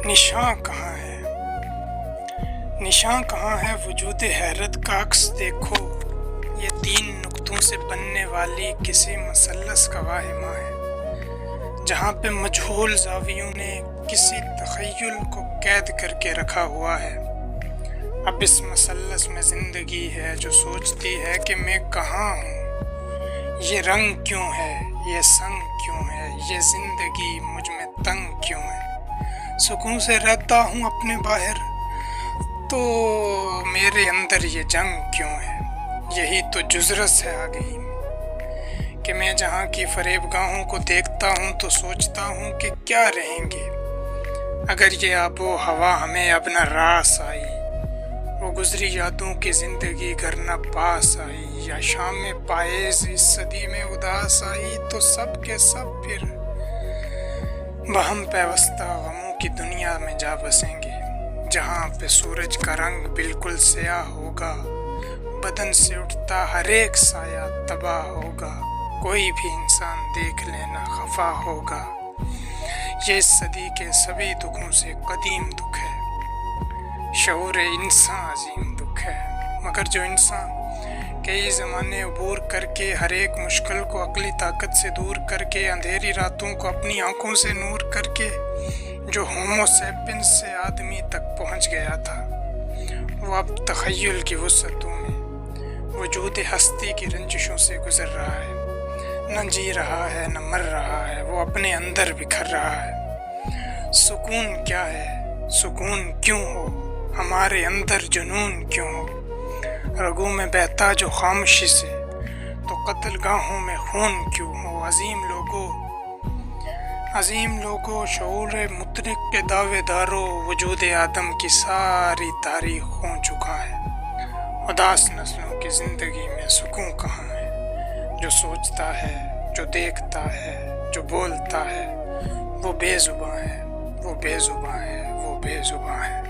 निशां कहाँ है, निशां कहाँ है वजूद हैरत का अक्स देखो। ये 3 नुक्तों से बनने वाली किसी मसल्लस का वाहिमा है, जहाँ पे मजहूल ज़ावियों ने किसी तख़य्युल को कैद करके रखा हुआ है। अब इस मसल्लस में ज़िंदगी है जो सोचती है कि मैं कहाँ हूँ, ये रंग क्यों है, ये संग क्यों है, ये ज़िंदगी मुझ में तंग क्यों है। सुकून से रहता हूँ अपने बाहर, तो मेरे अंदर ये जंग क्यों है। यही तो जुज़रस है आ गई कि मैं जहाँ की फरेबगाहों को देखता हूँ तो सोचता हूँ कि क्या रहेंगे अगर ये आबो हवा हमें अब न रास आई। वो गुजरी यादों की ज़िंदगी घर न पास आई, या शाम में पायेज़ इस सदी में उदास आई, तो सब के सब फिर बहम पैवस्ता गमों की दुनिया में जा बसेंगे, जहाँ पे सूरज का रंग बिल्कुल स्याह होगा, बदन से उठता हर एक साया तबाह होगा, कोई भी इंसान देख लेना खफा होगा। ये इस सदी के सभी दुखों से कदीम दुख है, शऊर इंसान अजीम दुख है। मगर जो इंसान कई ज़माने अबूर करके हर एक मुश्किल को अक्ली ताकत से दूर करके अंधेरी रातों को अपनी आंखों से नूर करके जो होमो सैपियंस से आदमी तक पहुंच गया था, वो अब तख़य्युल की वुसअतों में वजूद हस्ती की रंजिशों से गुज़र रहा है। न जी रहा है न मर रहा है, वो अपने अंदर बिखर रहा है। सुकून क्या है, सुकून क्यों हो, हमारे अंदर जुनून क्यों हो। रगों में बहता जो खामोशी से, तो कत्ल गाहों में खून क्यों हो। अजीम लोगों शऊर मुतरिक के दावेदारों, वजूद आदम की सारी तारीख हो चुका है। उदास नस्लों की ज़िंदगी में सुकून कहाँ है। जो सोचता है, जो देखता है, जो बोलता है, वो बेज़ुबां है, वो बेज़ुबां है, वो बेज़ुबां है।